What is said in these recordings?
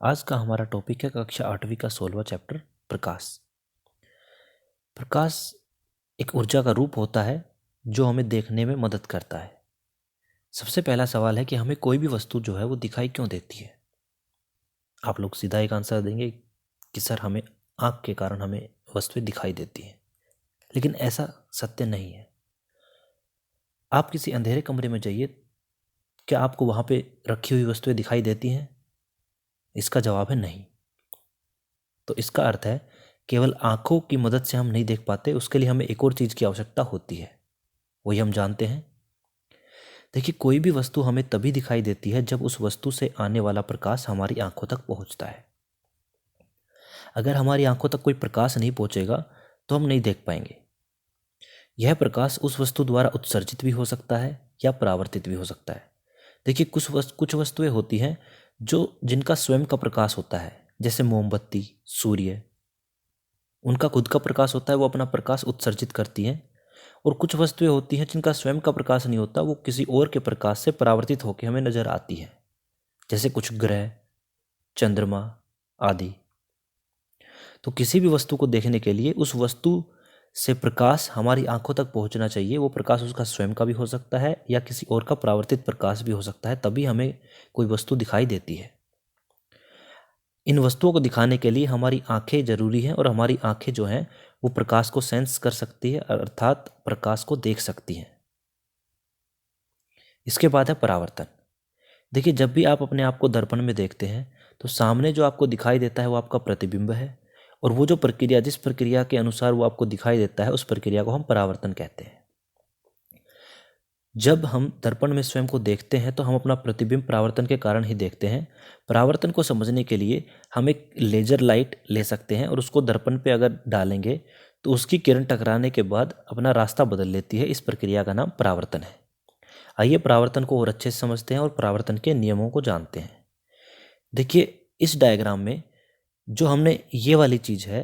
आज का हमारा टॉपिक है कक्षा 8वीं का 16वां चैप्टर प्रकाश। प्रकाश एक ऊर्जा का रूप होता है जो हमें देखने में मदद करता है। सबसे पहला सवाल है कि हमें कोई भी वस्तु जो है वो दिखाई क्यों देती है। आप लोग सीधा एक आंसर देंगे कि सर हमें आँख के कारण हमें वस्तुएं दिखाई देती हैं, लेकिन ऐसा सत्य नहीं है। आप किसी अंधेरे कमरे में जाइए, क्या आपको वहाँ पे रखी हुई वस्तुएं दिखाई देती हैं? इसका जवाब है नहीं। तो इसका अर्थ है केवल आंखों की मदद से हम नहीं देख पाते, उसके लिए हमें एक और चीज़ की आवश्यकता होती है, वही हम जानते हैं। देखिए, कोई भी वस्तु हमें तभी दिखाई देती है जब उस वस्तु से आने वाला प्रकाश हमारी आंखों तक पहुंचता है। अगर हमारी आंखों तक कोई प्रकाश नहीं पहुंचेगा तो हम नहीं देख पाएंगे। यह प्रकाश उस वस्तु द्वारा उत्सर्जित भी हो सकता है या परावर्तित भी हो सकता है। देखिए, कुछ वस्तुएं होती हैं जिनका स्वयं का प्रकाश होता है, जैसे मोमबत्ती, सूर्य, उनका खुद का प्रकाश होता है, वो अपना प्रकाश उत्सर्जित करती हैं। और कुछ वस्तुएं होती हैं जिनका स्वयं का प्रकाश नहीं होता, वो किसी और के प्रकाश से परावर्तित होकर हमें नजर आती है, जैसे कुछ ग्रह, चंद्रमा आदि। तो किसी भी वस्तु को देखने के लिए उस वस्तु से प्रकाश हमारी आंखों तक पहुंचना चाहिए। वो प्रकाश उसका स्वयं का भी हो सकता है या किसी और का परावर्तित प्रकाश भी हो सकता है, तभी हमें कोई वस्तु दिखाई देती है। इन वस्तुओं को दिखाने के लिए हमारी आंखें जरूरी हैं, और हमारी आंखें जो हैं वो प्रकाश को सेंस कर सकती है, अर्थात प्रकाश को देख सकती हैं। इसके बाद है परावर्तन। देखिए, जब भी आप अपने आप को दर्पण में देखते हैं तो सामने जो आपको दिखाई देता है वो आपका प्रतिबिंब है, और वो जो प्रक्रिया, जिस प्रक्रिया के अनुसार वो आपको दिखाई देता है, उस प्रक्रिया को हम परावर्तन कहते हैं। जब हम दर्पण में स्वयं को देखते हैं तो हम अपना प्रतिबिंब परावर्तन के कारण ही देखते हैं। परावर्तन को समझने के लिए हम एक लेजर लाइट ले सकते हैं और उसको दर्पण पे अगर डालेंगे तो उसकी किरण टकराने के बाद अपना रास्ता बदल लेती है। इस प्रक्रिया का नाम परावर्तन है। आइए परावर्तन को और अच्छे से समझते हैं और परावर्तन के नियमों को जानते हैं। देखिए, इस डायग्राम में जो हमने ये वाली चीज़ है,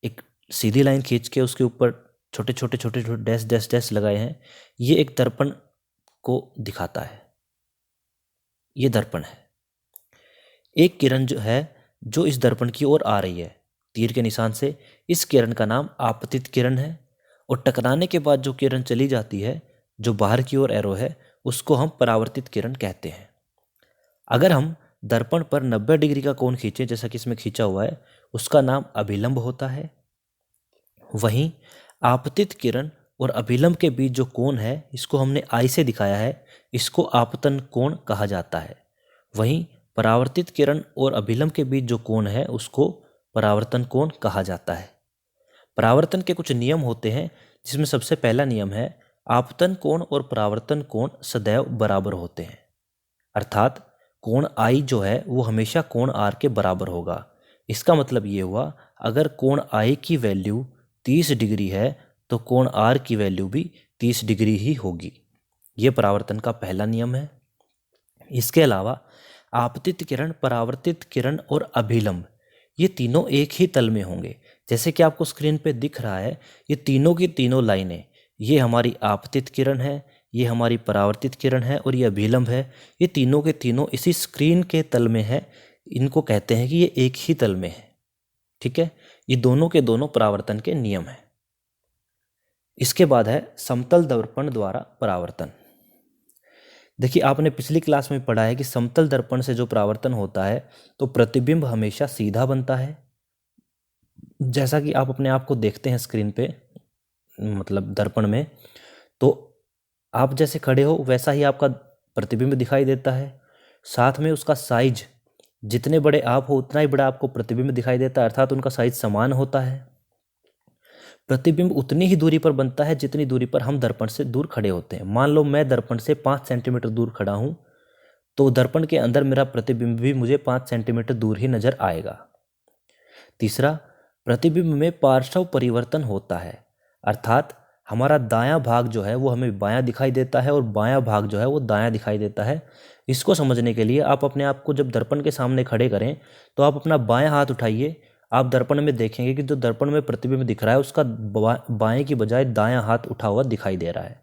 एक सीधी लाइन खींच के उसके ऊपर छोटे छोटे डैश डैश डैश लगाए हैं, ये एक दर्पण को दिखाता है। ये दर्पण है। एक किरण जो है जो इस दर्पण की ओर आ रही है तीर के निशान से, इस किरण का नाम आपतित किरण है। और टकराने के बाद जो किरण चली जाती है, जो बाहर की ओर एरो है, उसको हम परावर्तित किरण कहते हैं। अगर हम दर्पण पर 90 डिग्री का कोण खींचें, जैसा कि इसमें खींचा हुआ है, उसका नाम अभिलंब होता है। वहीं आपतित किरण और अभिलंब के बीच जो कोण है, इसको हमने आई से दिखाया है, इसको आपतन कोण कहा जाता है। वहीं परावर्तित किरण और अभिलंब के बीच जो कोण है उसको परावर्तन कोण कहा जाता है। परावर्तन के कुछ नियम होते हैं, जिसमें सबसे पहला नियम है आपतन कोण और परावर्तन कोण सदैव बराबर होते हैं। अर्थात कोण आई जो है वो हमेशा कोण आर के बराबर होगा। इसका मतलब ये हुआ, अगर कोण आई की वैल्यू 30 डिग्री है तो कोण आर की वैल्यू भी 30 डिग्री ही होगी। ये परावर्तन का पहला नियम है। इसके अलावा आपतित किरण, परावर्तित किरण और अभिलंब, ये तीनों एक ही तल में होंगे। जैसे कि आपको स्क्रीन पे दिख रहा है, ये तीनों की तीनों लाइनें, ये हमारी आपतित किरण है, ये हमारी परावर्तित किरण है और ये अभिलंब है। ये तीनों के तीनों इसी स्क्रीन के तल में है। इनको कहते हैं कि ये एक ही तल में है। ठीक है, ये दोनों के दोनों परावर्तन के नियम हैं। इसके बाद है समतल दर्पण द्वारा परावर्तन। देखिए, आपने पिछली क्लास में पढ़ा है कि समतल दर्पण से जो परावर्तन होता है तो प्रतिबिंब हमेशा सीधा बनता है। जैसा कि आप अपने आप को देखते हैं स्क्रीन पे, मतलब दर्पण में, तो आप जैसे खड़े हो वैसा ही आपका प्रतिबिंब दिखाई देता है। साथ में उसका साइज, जितने बड़े आप हो उतना ही बड़ा आपको प्रतिबिंब दिखाई देता है, अर्थात उनका साइज समान होता है। प्रतिबिंब उतनी ही दूरी पर बनता है जितनी दूरी पर हम दर्पण से दूर खड़े होते हैं। मान लो मैं दर्पण से 5 सेंटीमीटर दूर खड़ा हूं, तो दर्पण के अंदर मेरा प्रतिबिंब भी मुझे 5 सेंटीमीटर दूर ही नजर आएगा। तीसरा, प्रतिबिंब में पार्श्व परिवर्तन होता है, अर्थात हमारा दायां भाग जो है वो हमें बायां दिखाई देता है और बायां भाग जो है वो दायां दिखाई देता है। इसको समझने के लिए आप अपने आप को जब दर्पण के सामने खड़े करें तो आप अपना बायां हाथ उठाइए। आप दर्पण में देखेंगे कि जो दर्पण में प्रतिबिंब दिख रहा है उसका बाएं की बजाय दायां हाथ उठा हुआ दिखाई दे रहा है।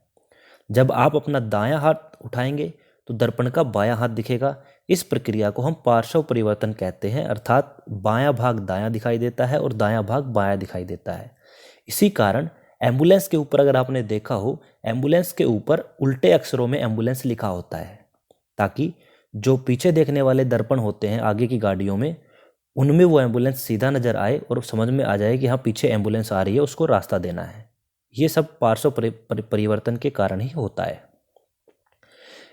जब आप अपना दायां हाथ उठाएंगे तो दर्पण का बायां हाथ दिखेगा। इस प्रक्रिया को हम पार्श्व परिवर्तन कहते हैं, अर्थात बायां भाग दायां दिखाई देता है और दायां भाग बायां दिखाई देता है। इसी कारण एम्बुलेंस के ऊपर अगर आपने देखा हो, एम्बुलेंस के ऊपर उल्टे अक्षरों में एम्बुलेंस लिखा होता है, ताकि जो पीछे देखने वाले दर्पण होते हैं आगे की गाड़ियों में, उनमें वो एम्बुलेंस सीधा नजर आए और समझ में आ जाए कि हाँ पीछे एम्बुलेंस आ रही है, उसको रास्ता देना है। ये सब पार्श्व परिवर्तन के कारण ही होता है।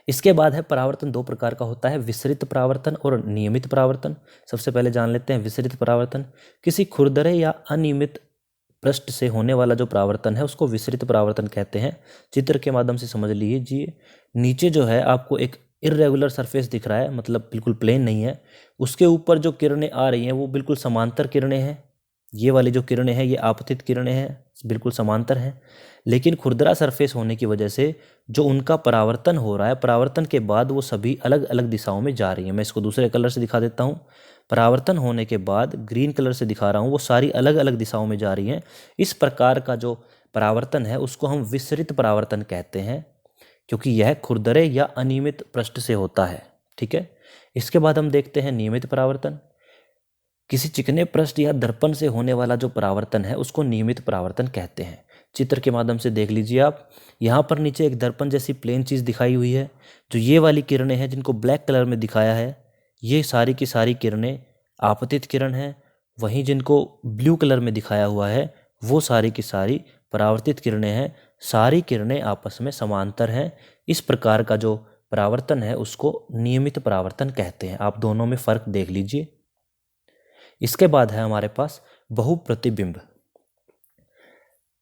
इसके बाद है परावर्तन। दो प्रकार का होता है, विसरित परावर्तन और नियमित परावर्तन। सबसे पहले जान लेते हैं विसरित परावर्तन। किसी खुरदरे या अनियमित पृष्ठ से होने वाला जो परावर्तन है उसको विसरित परावर्तन कहते हैं। चित्र के माध्यम से समझ लीजिए। नीचे जो है आपको एक इर्रेगुलर सरफेस दिख रहा है, मतलब बिल्कुल प्लेन नहीं है। उसके ऊपर जो किरणें आ रही हैं वो बिल्कुल समांतर किरणें हैं। ये वाली जो किरणें हैं ये आपतित किरणें हैं, बिल्कुल समांतर हैं। लेकिन खुरदरा सरफेस होने की वजह से जो उनका परावर्तन हो रहा है, परावर्तन के बाद वो सभी अलग अलग दिशाओं में जा रही हैं। मैं इसको दूसरे कलर से दिखा देता हूँ। परावर्तन होने के बाद ग्रीन कलर से दिखा रहा हूँ, वो सारी अलग अलग दिशाओं में जा रही हैं। इस प्रकार का जो परावर्तन है उसको हम विसरित परावर्तन कहते हैं, क्योंकि यह खुरदरे या अनियमित पृष्ठ से होता है। ठीक है। इसके बाद हम देखते हैं नियमित परावर्तन। किसी चिकने पृष्ठ या दर्पण से होने वाला जो परावर्तन है उसको नियमित परावर्तन कहते हैं। चित्र के माध्यम से देख लीजिए आप। यहाँ पर नीचे एक दर्पण जैसी प्लेन चीज़ दिखाई हुई है। जो ये वाली किरणें हैं जिनको ब्लैक कलर में दिखाया है, ये सारी की सारी किरणें आपतित किरण हैं। वहीं जिनको ब्लू कलर में दिखाया हुआ है वो सारी की सारी परावर्तित किरणें हैं। सारी किरणें आपस में समांतर हैं। इस प्रकार का जो परावर्तन है उसको नियमित परावर्तन कहते हैं। आप दोनों में फर्क देख लीजिए। इसके बाद है हमारे पास बहुप्रतिबिंब।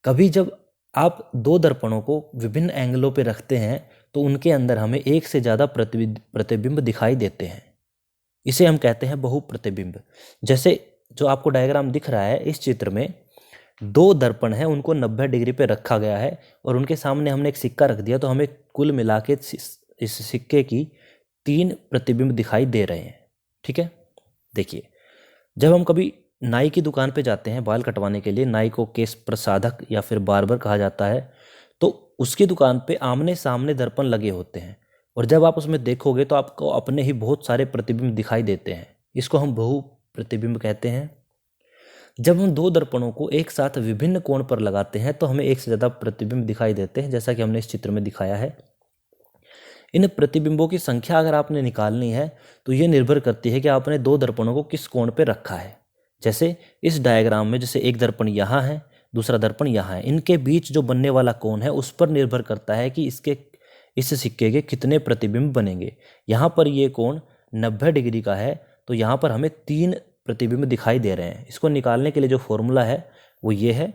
कभी जब आप दो दर्पणों को विभिन्न एंगलों पर रखते हैं तो उनके अंदर हमें एक से ज़्यादा प्रतिबिंब दिखाई देते हैं। इसे हम कहते हैं बहुप्रतिबिंब। जैसे जो आपको डायग्राम दिख रहा है, इस चित्र में दो दर्पण हैं, उनको 90 डिग्री पे रखा गया है और उनके सामने हमने एक सिक्का रख दिया, तो हमें कुल मिला के इस सिक्के की 3 प्रतिबिंब दिखाई दे रहे हैं। ठीक है। देखिए, जब हम कभी नाई की दुकान पे जाते हैं बाल कटवाने के लिए, नाई को केश प्रसाधक या फिर बार्बर कहा जाता है, तो उसकी दुकान पे आमने सामने दर्पण लगे होते हैं और जब आप उसमें देखोगे तो आपको अपने ही बहुत सारे प्रतिबिंब दिखाई देते हैं। इसको हम बहु प्रतिबिंब कहते हैं। जब हम दो दर्पणों को एक साथ विभिन्न कोण पर लगाते हैं तो हमें एक से ज़्यादा प्रतिबिंब दिखाई देते हैं, जैसा कि हमने इस चित्र में दिखाया है। इन प्रतिबिंबों की संख्या अगर आपने निकालनी है तो ये निर्भर करती है कि आपने दो दर्पणों को किस कोण पर रखा है। जैसे इस डायग्राम में जैसे एक दर्पण यहाँ है, दूसरा दर्पण यहाँ है, इनके बीच जो बनने वाला कोण है उस पर निर्भर करता है कि इस सिक्के के कितने प्रतिबिंब बनेंगे। यहाँ पर ये कोण 90 डिग्री का है, तो यहाँ पर हमें 3 प्रतिबिंब दिखाई दे रहे हैं। इसको निकालने के लिए जो फॉर्मूला है वो ये है।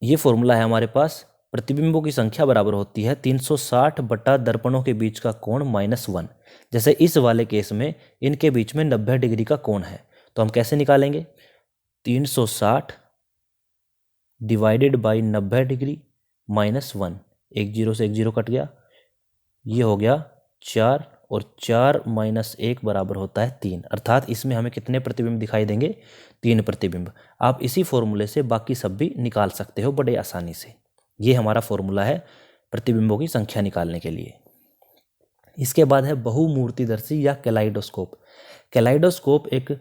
ये फॉर्मूला है हमारे पास, प्रतिबिंबों की संख्या बराबर होती है 360 बटा दर्पणों के बीच का कोण -1। जैसे इस वाले केस में इनके बीच में 90 डिग्री का कोण है, तो हम कैसे निकालेंगे? 360 डिवाइडेड बाई 90 डिग्री -1। एक जीरो से एक जीरो कट गया, ये हो गया 4 और 4 - 1 बराबर होता है 3। अर्थात इसमें हमें कितने प्रतिबिंब दिखाई देंगे? 3 प्रतिबिंब। आप इसी फॉर्मूले से बाकी सब भी निकाल सकते हो बड़े आसानी से। ये हमारा फॉर्मूला है प्रतिबिंबों की संख्या निकालने के लिए। इसके बाद है बहुमूर्तिदर्शी या कैलाइडोस्कोप। कैलाइडोस्कोप एक,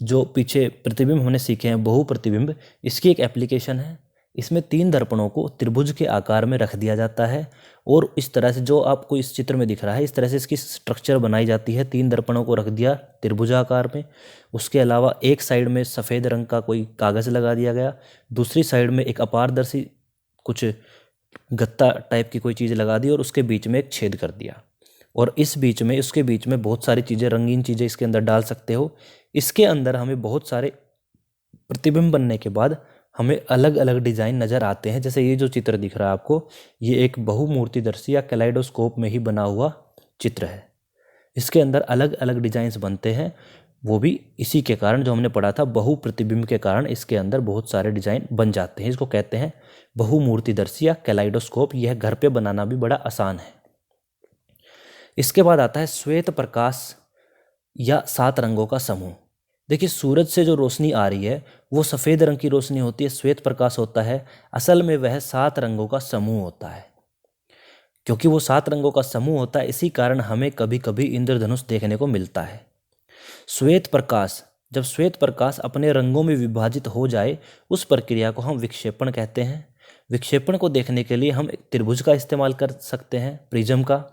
जो पीछे प्रतिबिंब हमने सीखे हैं बहु प्रतिबिंब, इसकी एक एप्लीकेशन है। इसमें 3 दर्पणों को त्रिभुज के आकार में रख दिया जाता है और इस तरह से जो आपको इस चित्र में दिख रहा है इस तरह से इसकी स्ट्रक्चर बनाई जाती है। 3 दर्पणों को रख दिया त्रिभुजाकार में, उसके अलावा एक साइड में सफ़ेद रंग का कोई कागज़ लगा दिया गया, दूसरी साइड में एक अपारदर्शी कुछ गत्ता टाइप की कोई चीज़ लगा दी और उसके बीच में एक छेद कर दिया, और इस बीच में उसके बीच में बहुत सारी चीज़ें, रंगीन चीज़ें इसके अंदर डाल सकते हो। इसके अंदर हमें बहुत सारे प्रतिबिंब बनने के बाद हमें अलग अलग डिज़ाइन नज़र आते हैं। जैसे ये जो चित्र दिख रहा है आपको, ये एक बहुमूर्तिदर्शी या कैलाइडोस्कोप में ही बना हुआ चित्र है। इसके अंदर अलग अलग डिज़ाइंस बनते हैं, वो भी इसी के कारण, जो हमने पढ़ा था बहु प्रतिबिंब के कारण इसके अंदर बहुत सारे डिज़ाइन बन जाते हैं। इसको कहते हैं बहुमूर्तिदर्शी या कैलाइडोस्कोप। यह घर पे बनाना भी बड़ा आसान है। इसके बाद आता है श्वेत प्रकाश या 7 रंगों का समूह। देखिए, सूरज से जो रोशनी आ रही है वो सफ़ेद रंग की रोशनी होती है, श्वेत प्रकाश होता है। असल में वह 7 रंगों का समूह होता है। क्योंकि वो 7 रंगों का समूह होता है, इसी कारण हमें कभी कभी इंद्रधनुष देखने को मिलता है। श्वेत प्रकाश, जब श्वेत प्रकाश अपने रंगों में विभाजित हो जाए उस प्रक्रिया को हम विक्षेपण कहते हैं। विक्षेपण को देखने के लिए हम एक त्रिभुज का इस्तेमाल कर सकते हैं, प्रिज्म का।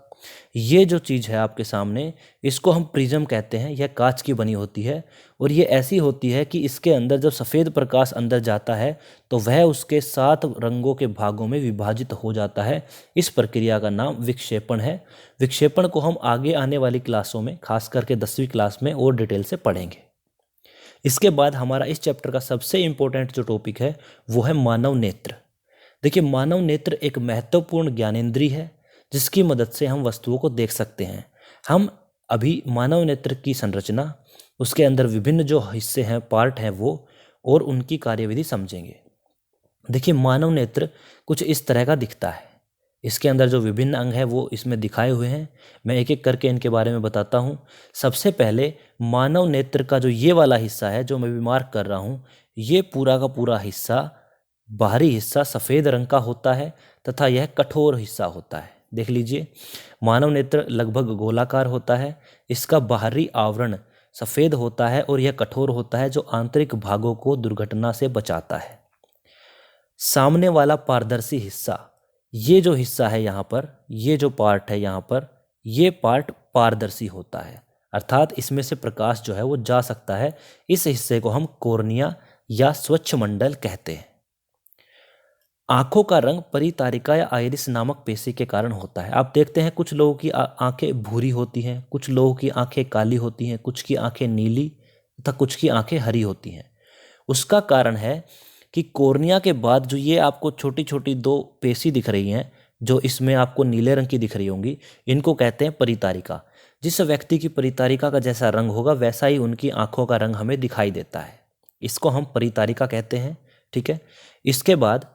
ये जो चीज़ है आपके सामने, इसको हम प्रिज्म कहते हैं। यह कांच की बनी होती है और ये ऐसी होती है कि इसके अंदर जब सफ़ेद प्रकाश अंदर जाता है तो वह उसके 7 रंगों के भागों में विभाजित हो जाता है। इस प्रक्रिया का नाम विक्षेपण है। विक्षेपण को हम आगे आने वाली क्लासों में, खास करके 10वीं क्लास में, और डिटेल से पढ़ेंगे। इसके बाद हमारा इस चैप्टर का सबसे इम्पोर्टेंट जो टॉपिक है वो है मानव नेत्र। देखिए, मानव नेत्र एक महत्वपूर्ण ज्ञानेंद्रिय है जिसकी मदद से हम वस्तुओं को देख सकते हैं। हम अभी मानव नेत्र की संरचना, उसके अंदर विभिन्न जो हिस्से हैं, पार्ट हैं वो, और उनकी कार्यविधि समझेंगे। देखिए, मानव नेत्र कुछ इस तरह का दिखता है। इसके अंदर जो विभिन्न अंग हैं वो इसमें दिखाए हुए हैं। मैं एक एक करके इनके बारे में बताता हूँ। सबसे पहले मानव नेत्र का जो ये वाला हिस्सा है जो मैं भी मार्क कर रहा हूँ, ये पूरा का पूरा हिस्सा, बाहरी हिस्सा सफ़ेद रंग का होता है तथा यह कठोर हिस्सा होता है। देख लीजिए, मानव नेत्र लगभग गोलाकार होता है। इसका बाहरी आवरण सफ़ेद होता है और यह कठोर होता है जो आंतरिक भागों को दुर्घटना से बचाता है। सामने वाला पारदर्शी हिस्सा, ये जो हिस्सा है यहाँ पर, ये जो पार्ट है यहाँ पर, ये पार्ट पारदर्शी होता है, अर्थात इसमें से प्रकाश जो है वो जा सकता है। इस हिस्से को हम कॉर्निया या स्वच्छ मंडल कहते हैं। आंखों का रंग परितारिका या आइरिस नामक पेशी के कारण होता है। आप देखते हैं कुछ लोगों की आंखें भूरी होती हैं, कुछ लोगों की आंखें काली होती हैं, कुछ की आंखें नीली तथा कुछ की आंखें हरी होती हैं। उसका कारण है कि कॉर्निया के बाद जो ये आपको छोटी छोटी 2 पेशी दिख रही हैं, जो इसमें आपको नीले रंग की दिख रही होंगी, इनको कहते हैं परितारिका। जिस व्यक्ति की परितारिका का जैसा रंग होगा वैसा ही उनकी आंखों का रंग हमें दिखाई देता है। इसको हम परितारिका कहते हैं। ठीक है। इसके बाद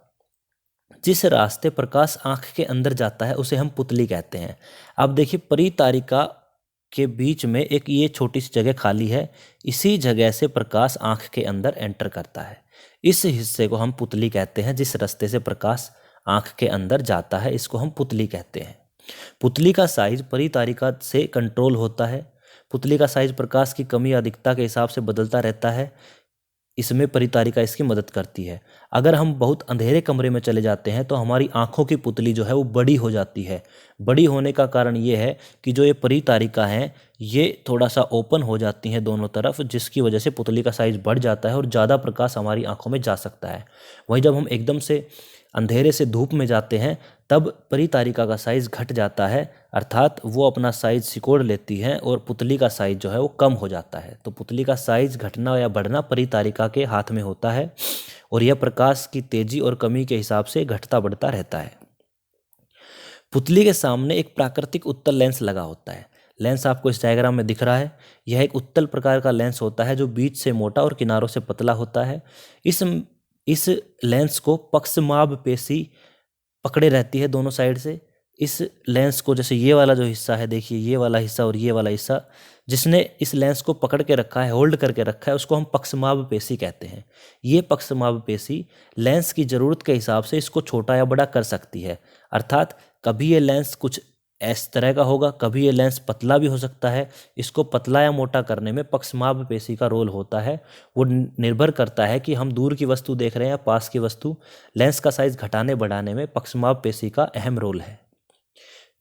जिस रास्ते प्रकाश आंख के अंदर जाता है उसे हम पुतली कहते हैं। अब देखिए, परितारिका के बीच में एक ये छोटी सी जगह खाली है, इसी जगह से प्रकाश आंख के अंदर एंटर करता है। इस हिस्से को हम पुतली कहते हैं। जिस रास्ते से प्रकाश आंख के अंदर जाता है इसको हम पुतली कहते हैं। पुतली का साइज परितारिका से कंट्रोल होता है। पुतली का साइज प्रकाश की कमी या अधिकता के हिसाब से बदलता रहता है। इसमें परितारिका इसकी मदद करती है। अगर हम बहुत अंधेरे कमरे में चले जाते हैं तो हमारी आंखों की पुतली जो है वो बड़ी हो जाती है। बड़ी होने का कारण ये है कि जो ये परितारिका हैं ये थोड़ा सा ओपन हो जाती हैं दोनों तरफ, जिसकी वजह से पुतली का साइज बढ़ जाता है और ज़्यादा प्रकाश हमारी आंखों में जा सकता है। वहीं जब हम एकदम से अंधेरे से धूप में जाते हैं तब परितारिका का साइज़ घट जाता है, अर्थात वो अपना साइज़ सिकोड़ लेती है और पुतली का साइज़ जो है वो कम हो जाता है। तो पुतली का साइज़ घटना या बढ़ना परितारिका के हाथ में होता है और यह प्रकाश की तेज़ी और कमी के हिसाब से घटता बढ़ता रहता है। पुतली के सामने एक प्राकृतिक उत्तल लेंस लगा होता है। लेंस आपको इस डायग्राम में दिख रहा है। यह एक उत्तल प्रकार का लेंस होता है जो बीच से मोटा और किनारों से पतला होता है। इस लेंस को पक्षमाभ पेशी पकड़े रहती है दोनों साइड से। इस लेंस को, जैसे ये वाला जो हिस्सा है, देखिए ये वाला हिस्सा और ये वाला हिस्सा, जिसने इस लेंस को पकड़ के रखा है, होल्ड करके रखा है, उसको हम पक्षमाभ पेशी कहते हैं। ये पक्षमाभ पेशी लेंस की ज़रूरत के हिसाब से इसको छोटा या बड़ा कर सकती है। अर्थात कभी ये लेंस कुछ इस तरह का होगा, कभी ये लेंस पतला भी हो सकता है। इसको पतला या मोटा करने में पक्षमाभ पेशी का रोल होता है। वो निर्भर करता है कि हम दूर की वस्तु देख रहे हैं या पास की वस्तु। लेंस का साइज घटाने बढ़ाने में पक्षमाभ पेशी का अहम रोल है।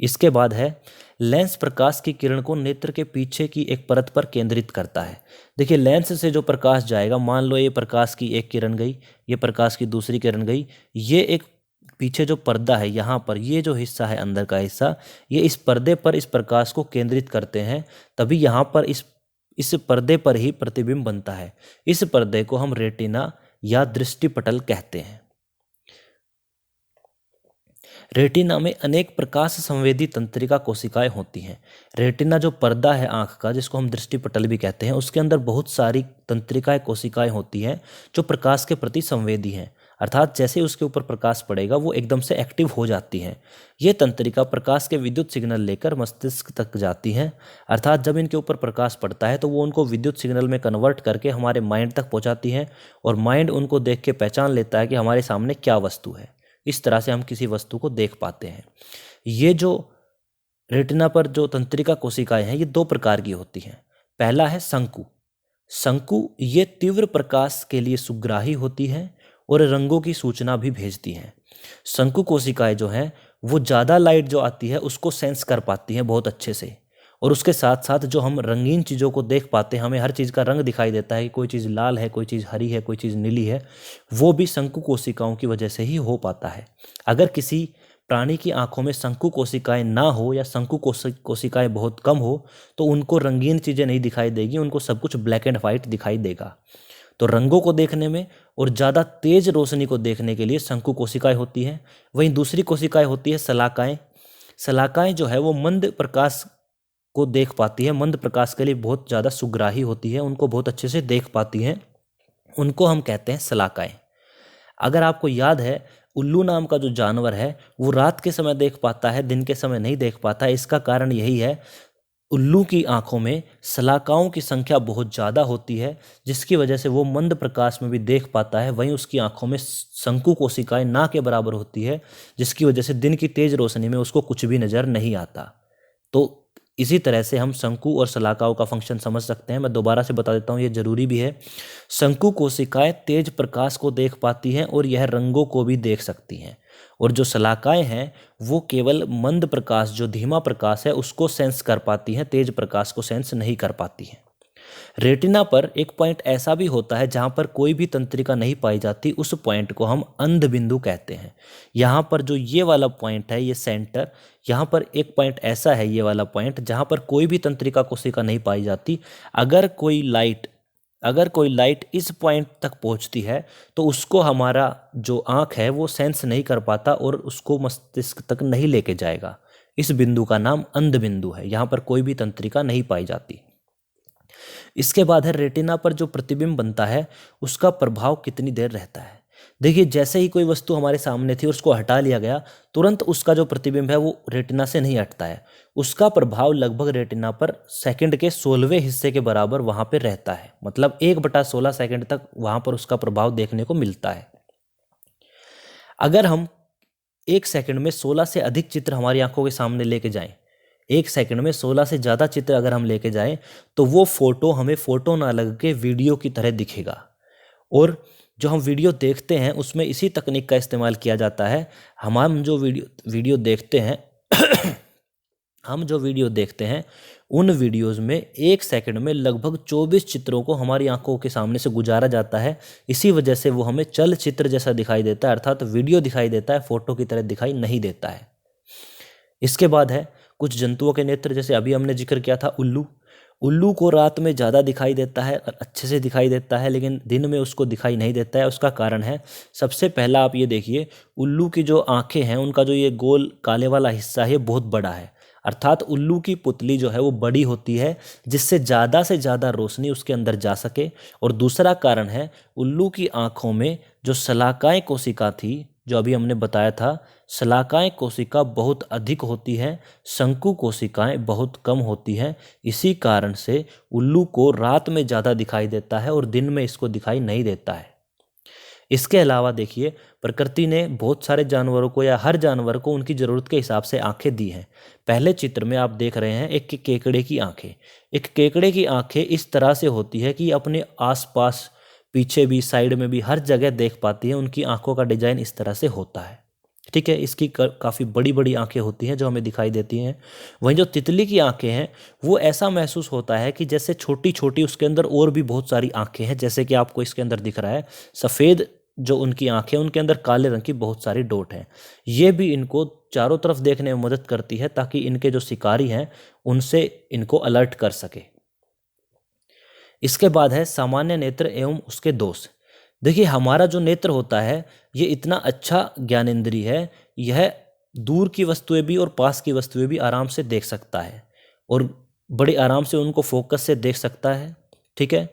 इसके बाद है लेंस प्रकाश की किरण को नेत्र के पीछे की एक परत पर केंद्रित करता है। देखिए, लेंस से जो प्रकाश जाएगा, मान लो ये प्रकाश की एक किरण गई, ये प्रकाश की दूसरी किरण गई, ये एक पीछे जो पर्दा है यहाँ पर, ये जो हिस्सा है अंदर का हिस्सा, ये इस पर्दे पर इस प्रकाश को केंद्रित करते हैं। तभी यहाँ पर इस पर्दे पर ही प्रतिबिंब बनता है। इस पर्दे को हम रेटिना या दृष्टिपटल कहते हैं। रेटिना में अनेक प्रकाश संवेदी तंत्रिका कोशिकाएं होती हैं। रेटिना जो पर्दा है आंख का, जिसको हम दृष्टिपटल भी कहते हैं, उसके अंदर बहुत सारी तंत्रिकाएं कोशिकाएं होती हैं जो प्रकाश के प्रति संवेदी हैं। अर्थात जैसे उसके ऊपर प्रकाश पड़ेगा वो एकदम से एक्टिव हो जाती हैं। ये तंत्रिका प्रकाश के विद्युत सिग्नल लेकर मस्तिष्क तक जाती हैं। अर्थात जब इनके ऊपर प्रकाश पड़ता है तो वो उनको विद्युत सिग्नल में कन्वर्ट करके हमारे माइंड तक पहुंचाती हैं और माइंड उनको देख के पहचान लेता है कि हमारे सामने क्या वस्तु है। इस तरह से हम किसी वस्तु को देख पाते हैं। ये जो रेटिना पर जो तंत्रिका कोशिकाएं हैं ये दो प्रकार की होती हैं। पहला है शंकु। शंकु ये तीव्र प्रकाश के लिए सुग्राही होती है और रंगों की सूचना भी भेजती हैं। शंकु कोशिकाएं जो हैं वो ज़्यादा लाइट जो आती है उसको सेंस कर पाती हैं बहुत अच्छे से, और उसके साथ साथ जो हम रंगीन चीज़ों को देख पाते हैं, हमें हर चीज़ का रंग दिखाई देता है कि कोई चीज़ लाल है, कोई चीज़ हरी है, कोई चीज़ नीली है, वो भी शंकु कोशिकाओं की वजह से ही हो पाता है। अगर किसी प्राणी की आंखों में शंकु कोशिकाएं ना हो या शंकु कोशिकाएं बहुत कम हो तो उनको रंगीन चीज़ें नहीं दिखाई देगी, उनको सब कुछ ब्लैक एंड वाइट दिखाई देगा। तो रंगों को देखने में और ज़्यादा तेज रोशनी को देखने के लिए शंकु कोशिकाएं होती हैं। वहीं दूसरी कोशिकाएं होती है शलाकाएं। शलाकाएं जो है वो मंद प्रकाश को देख पाती है, मंद प्रकाश के लिए बहुत ज़्यादा सुग्राही होती है, उनको बहुत अच्छे से देख पाती हैं, उनको हम कहते हैं शलाकाएं। अगर आपको याद है, उल्लू नाम का जो जानवर है वो रात के समय देख पाता है, दिन के समय नहीं देख पाता है। इसका कारण यही है, उल्लू की आंखों में शलाकाओं की संख्या बहुत ज़्यादा होती है, जिसकी वजह से वो मंद प्रकाश में भी देख पाता है। वहीं उसकी आंखों में शंकु कोशिकाएं ना के बराबर होती है, जिसकी वजह से दिन की तेज रोशनी में उसको कुछ भी नज़र नहीं आता। तो इसी तरह से हम शंकु और शलाकाओं का फंक्शन समझ सकते हैं। मैं दोबारा से बता देता हूँ, ये जरूरी भी है। शंकु कोशिकाएं तेज प्रकाश को देख पाती हैं और यह रंगों को भी देख सकती हैं, और जो शलाकाएं हैं वो केवल मंद प्रकाश, जो धीमा प्रकाश है, उसको सेंस कर पाती हैं, तेज प्रकाश को सेंस नहीं कर पाती हैं। रेटिना पर एक पॉइंट ऐसा भी होता है जहाँ पर कोई भी तंत्रिका नहीं पाई जाती, उस पॉइंट को हम अंध बिंदु कहते हैं। यहाँ पर जो ये वाला पॉइंट है, ये सेंटर, यहाँ पर एक पॉइंट ऐसा है, ये वाला पॉइंट, जहाँ पर कोई भी तंत्रिका कोशिका नहीं पाई जाती। अगर कोई लाइट इस पॉइंट तक पहुँचती है तो उसको हमारा जो आँख है वो सेंस नहीं कर पाता और उसको मस्तिष्क तक नहीं लेके जाएगा। इस बिंदु का नाम अंध बिंदु है, यहाँ पर कोई भी तंत्रिका नहीं पाई जाती। इसके बाद है रेटिना पर जो प्रतिबिंब बनता है उसका प्रभाव कितनी देर रहता है। देखिए, जैसे ही कोई वस्तु हमारे सामने थी और उसको हटा लिया गया, तुरंत उसका जो प्रतिबिंब है वो रेटिना से नहीं हटता है। उसका प्रभाव लगभग रेटिना पर सेकंड के 16वें हिस्से के बराबर वहाँ पर रहता है, मतलब 1/16 सेकंड तक वहाँ पर उसका प्रभाव देखने को मिलता है। अगर हम 1 सेकंड में 16 से अधिक चित्र हमारी आंखों के सामने लेके जाएं, 1 सेकंड में 16 से ज़्यादा चित्र अगर हम लेके जाएं तो वो फोटो हमें फोटो ना लग के वीडियो की तरह दिखेगा। और जो हम वीडियो देखते हैं उसमें इसी तकनीक का इस्तेमाल किया जाता है। हम जो वीडियो देखते हैं हम जो वीडियो देखते हैं उन वीडियोस में 1 सेकंड में लगभग 24 चित्रों को हमारी आंखों के सामने से गुजारा जाता है। इसी वजह से वो हमें चलचित्र जैसा दिखाई देता है, अर्थात वीडियो दिखाई देता है, फोटो की तरह दिखाई नहीं देता है। इसके बाद है कुछ जंतुओं के नेत्र, जैसे अभी हमने जिक्र किया था उल्लू। उल्लू को रात में ज़्यादा दिखाई देता है और अच्छे से दिखाई देता है, लेकिन दिन में उसको दिखाई नहीं देता है। उसका कारण है, सबसे पहला आप ये देखिए, उल्लू की जो आंखें हैं उनका जो ये गोल काले वाला हिस्सा है बहुत बड़ा है, अर्थात उल्लू की पुतली जो है वो बड़ी होती है जिससे से ज़्यादा रोशनी उसके अंदर जा सके। और दूसरा कारण है, उल्लू की आंखों में जो शलाकाएं कोशिका थी, जो अभी हमने बताया था, शलाकाएं कोशिका बहुत अधिक होती हैं, शंकु कोशिकाएं बहुत कम होती हैं। इसी कारण से उल्लू को रात में ज़्यादा दिखाई देता है और दिन में इसको दिखाई नहीं देता है। इसके अलावा देखिए, प्रकृति ने बहुत सारे जानवरों को या हर जानवर को उनकी ज़रूरत के हिसाब से आंखें दी हैं। पहले चित्र में आप देख रहे हैं एक केकड़े की आंखें। एक केकड़े की आंखें इस तरह से होती है कि अपने आसपास, पीछे भी, साइड में भी, हर जगह देख पाती है। उनकी आंखों का डिजाइन इस तरह से होता है, ठीक है। इसकी काफ़ी बड़ी बड़ी आंखें होती हैं जो हमें दिखाई देती हैं। वहीं जो तितली की आंखें हैं वो ऐसा महसूस होता है कि जैसे छोटी छोटी उसके अंदर और भी बहुत सारी आंखें हैं, जैसे कि आपको इसके अंदर दिख रहा है सफ़ेद जो उनकी आंखें, उनके अंदर काले रंग की बहुत सारी डॉट हैं। ये भी इनको चारों तरफ देखने में मदद करती है ताकि इनके जो शिकारी हैं उनसे इनको अलर्ट कर सके। इसके बाद है सामान्य नेत्र एवं उसके दोष। देखिए, हमारा जो नेत्र होता है ये इतना अच्छा ज्ञानेंद्रिय है, यह दूर की वस्तुएं भी और पास की वस्तुएं भी आराम से देख सकता है और बड़े आराम से उनको फोकस से देख सकता है, ठीक है।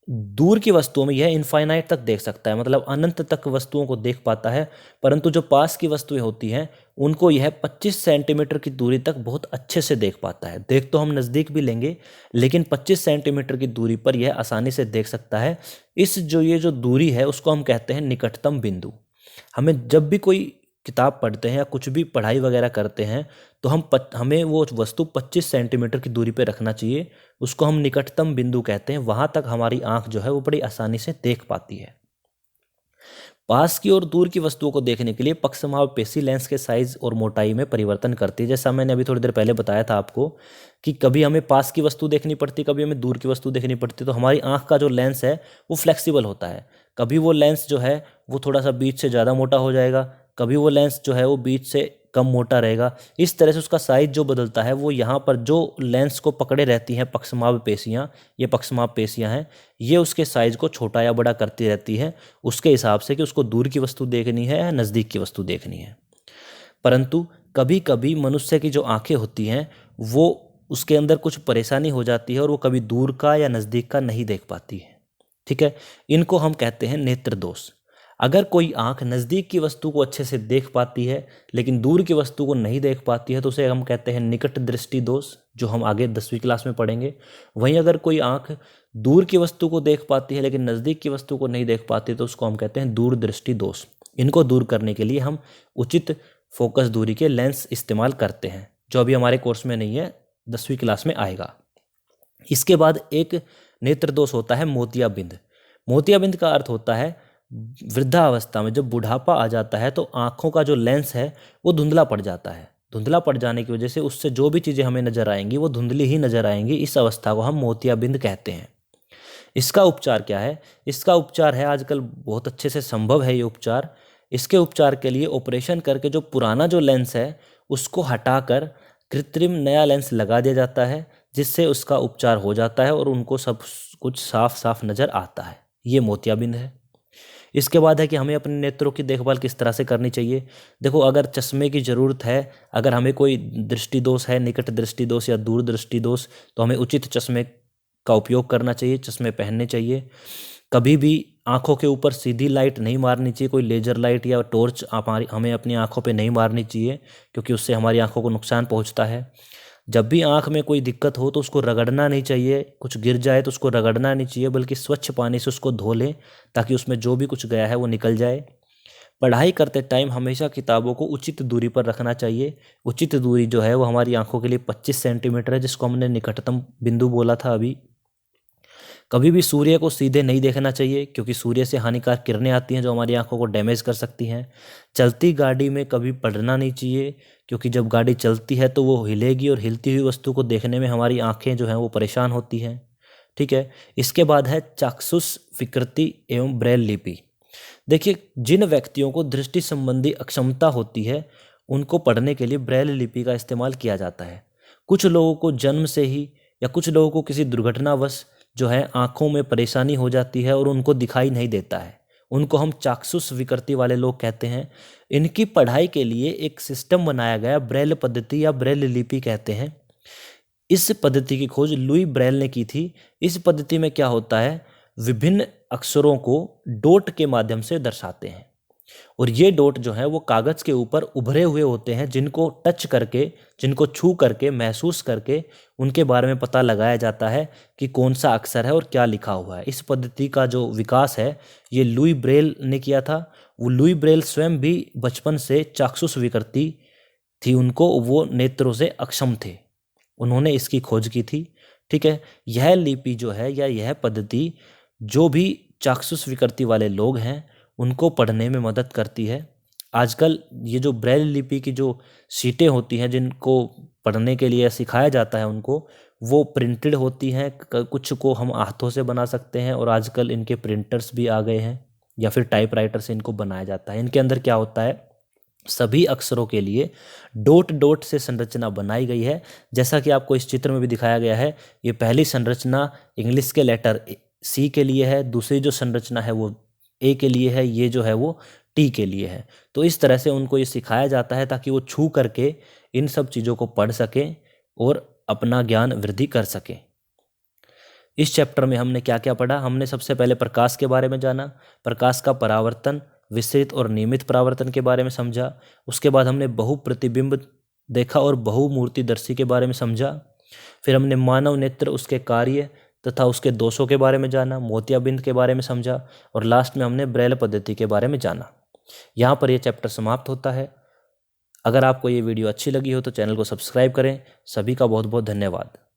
दूर की वस्तुओं में यह इनफाइनाइट तक देख सकता है, मतलब अनंत तक वस्तुओं को देख पाता है। परंतु जो पास की वस्तुएं होती हैं उनको यह 25 सेंटीमीटर की दूरी तक बहुत अच्छे से देख पाता है। देख तो हम नज़दीक भी लेंगे, लेकिन 25 सेंटीमीटर की दूरी पर यह आसानी से देख सकता है। ये जो दूरी है उसको हम कहते हैं निकटतम बिंदु। हमें जब भी कोई किताब पढ़ते हैं या कुछ भी पढ़ाई वगैरह करते हैं तो हमें वो वस्तु 25 सेंटीमीटर की दूरी पे रखना चाहिए। उसको हम निकटतम बिंदु कहते हैं। वहाँ तक हमारी आँख जो है वो बड़ी आसानी से देख पाती है। पास की और दूर की वस्तुओं को देखने के लिए पक्षमापेशी लेंस के साइज और मोटाई में परिवर्तन करती है। जैसा मैंने अभी थोड़ी देर पहले बताया था आपको कि कभी हमें पास की वस्तु देखनी पड़ती, कभी हमें दूर की वस्तु देखनी पड़ती। तो हमारी आंख का जो लेंस है वो फ्लेक्सिबल होता है। कभी वो लेंस जो है वो थोड़ा सा बीच से ज़्यादा मोटा हो जाएगा, कभी वो लेंस जो है वो बीच से कम मोटा रहेगा। इस तरह से उसका साइज जो बदलता है वो यहाँ पर जो लेंस को पकड़े रहती हैं पक्षमापेशियाँ, ये पक्षमापेशियाँ हैं, ये उसके साइज को छोटा या बड़ा करती रहती है उसके हिसाब से कि उसको दूर की वस्तु देखनी है या नज़दीक की वस्तु देखनी है। परंतु कभी कभी मनुष्य की जो आंखें होती हैं वो उसके अंदर कुछ परेशानी हो जाती है और वो कभी दूर का या नज़दीक का नहीं देख पाती है। ठीक है, इनको हम कहते हैं नेत्र दोष। अगर कोई आंख नज़दीक की वस्तु को अच्छे से देख पाती है लेकिन दूर की वस्तु को नहीं देख पाती है तो उसे हम कहते हैं निकट दृष्टि दोष, जो हम आगे 10वीं क्लास में पढ़ेंगे। वहीं अगर कोई आंख दूर की वस्तु को देख पाती है लेकिन नज़दीक की वस्तु को नहीं देख पाती तो उसको हम कहते हैं दूर दृष्टि दोष। इनको दूर करने के लिए हम उचित फोकस दूरी के लेंस इस्तेमाल करते हैं, जो अभी हमारे कोर्स में नहीं है, 10वीं क्लास में आएगा। इसके बाद एक नेत्र दोष होता है मोतियाबिंद। मोतियाबिंद का अर्थ होता है वृद्धावस्था में जब बुढ़ापा आ जाता है तो आँखों का जो लेंस है वो धुंधला पड़ जाता है। धुंधला पड़ जाने की वजह से उससे जो भी चीज़ें हमें नज़र आएंगी वो धुंधली ही नज़र आएंगी। इस अवस्था को हम मोतियाबिंद कहते हैं। इसका उपचार क्या है? इसका उपचार है, आजकल बहुत अच्छे से संभव है ये उपचार। इसके उपचार के लिए ऑपरेशन करके जो पुराना जो लेंस है उसको हटाकर कृत्रिम नया लेंस लगा दिया जाता है, जिससे उसका उपचार हो जाता है और उनको सब कुछ साफ साफ नज़र आता है। ये मोतियाबिंद है। इसके बाद है कि हमें अपने नेत्रों की देखभाल किस तरह से करनी चाहिए। देखो, अगर चश्मे की ज़रूरत है, अगर हमें कोई दृष्टि दोष है, निकट दृष्टि दोष या दूर दृष्टि दोष, तो हमें उचित चश्मे का उपयोग करना चाहिए, चश्मे पहनने चाहिए। कभी भी आंखों के ऊपर सीधी लाइट नहीं मारनी चाहिए, कोई लेजर लाइट या टॉर्च हमें अपनी आंखों पे नहीं मारनी चाहिए, क्योंकि उससे हमारी आंखों को नुकसान पहुंचता है। जब भी आंख में कोई दिक्कत हो तो उसको रगड़ना नहीं चाहिए, कुछ गिर जाए तो उसको रगड़ना नहीं चाहिए, बल्कि स्वच्छ पानी से उसको धो लें ताकि उसमें जो भी कुछ गया है वो निकल जाए। पढ़ाई करते टाइम हमेशा किताबों को उचित दूरी पर रखना चाहिए। उचित दूरी जो है वो हमारी आंखों के लिए 25 सेंटीमीटर है, जिसको हमने निकटतम बिंदु बोला था अभी। कभी भी सूर्य को सीधे नहीं देखना चाहिए, क्योंकि सूर्य से हानिकारक किरणें आती हैं जो हमारी आंखों को डैमेज कर सकती हैं। चलती गाड़ी में कभी पढ़ना नहीं चाहिए, क्योंकि जब गाड़ी चलती है तो वो हिलेगी और हिलती हुई वस्तु को देखने में हमारी आंखें जो हैं वो परेशान होती हैं। ठीक है, इसके बाद है चाक्षुष विकृति एवं ब्रेल लिपि। देखिए, जिन व्यक्तियों को दृष्टि संबंधी अक्षमता होती है उनको पढ़ने के लिए ब्रेल लिपि का इस्तेमाल किया जाता है। कुछ लोगों को जन्म से ही या कुछ लोगों को किसी दुर्घटनावश जो है आंखों में परेशानी हो जाती है और उनको दिखाई नहीं देता है, उनको हम चाक्षुष विकृति वाले लोग कहते हैं। इनकी पढ़ाई के लिए एक सिस्टम बनाया गया, ब्रेल पद्धति या ब्रेल लिपि कहते हैं। इस पद्धति की खोज लुई ब्रेल ने की थी। इस पद्धति में क्या होता है, विभिन्न अक्षरों को डॉट के माध्यम से दर्शाते हैं और ये डॉट जो है वो कागज़ के ऊपर उभरे हुए होते हैं, जिनको टच करके, जिनको छू करके, महसूस करके उनके बारे में पता लगाया जाता है कि कौन सा अक्षर है और क्या लिखा हुआ है। इस पद्धति का जो विकास है ये लुई ब्रेल ने किया था। वो लुई ब्रेल स्वयं भी बचपन से चाक्षुष विकृति थी उनको, वो नेत्रों से अक्षम थे, उन्होंने इसकी खोज की थी। ठीक है, यह लिपि जो है या यह पद्धति जो भी चाक्षुष विकृति वाले लोग हैं उनको पढ़ने में मदद करती है। आजकल ये जो ब्रेल लिपि की जो शीटें होती हैं जिनको पढ़ने के लिए सिखाया जाता है उनको, वो प्रिंटेड होती हैं। कुछ को हम हाथों से बना सकते हैं और आजकल इनके प्रिंटर्स भी आ गए हैं, या फिर टाइपराइटर से इनको बनाया जाता है। इनके अंदर क्या होता है, सभी अक्षरों के लिए डॉट डॉट से संरचना बनाई गई है, जैसा कि आपको इस चित्र में भी दिखाया गया है। ये पहली संरचना इंग्लिश के लेटर सी के लिए है, दूसरी जो संरचना है वो ए के लिए है, ये जो है वो टी के लिए है। तो इस तरह से उनको ये सिखाया जाता है ताकि वो छू करके इन सब चीज़ों को पढ़ सकें और अपना ज्ञान वृद्धि कर सकें। इस चैप्टर में हमने क्या क्या पढ़ा? हमने सबसे पहले प्रकाश के बारे में जाना, प्रकाश का परावर्तन, विस्तृत और नियमित परावर्तन के बारे में समझा। उसके बाद हमने बहुप्रतिबिंब देखा और बहुमूर्तिदर्शी के बारे में समझा। फिर हमने मानव नेत्र, उसके कार्य तथा उसके दोषों के बारे में जाना, मोतियाबिंद के बारे में समझा और लास्ट में हमने ब्रेल पद्धति के बारे में जाना। यहाँ पर यह चैप्टर समाप्त होता है। अगर आपको ये वीडियो अच्छी लगी हो तो चैनल को सब्सक्राइब करें। सभी का बहुत बहुत धन्यवाद।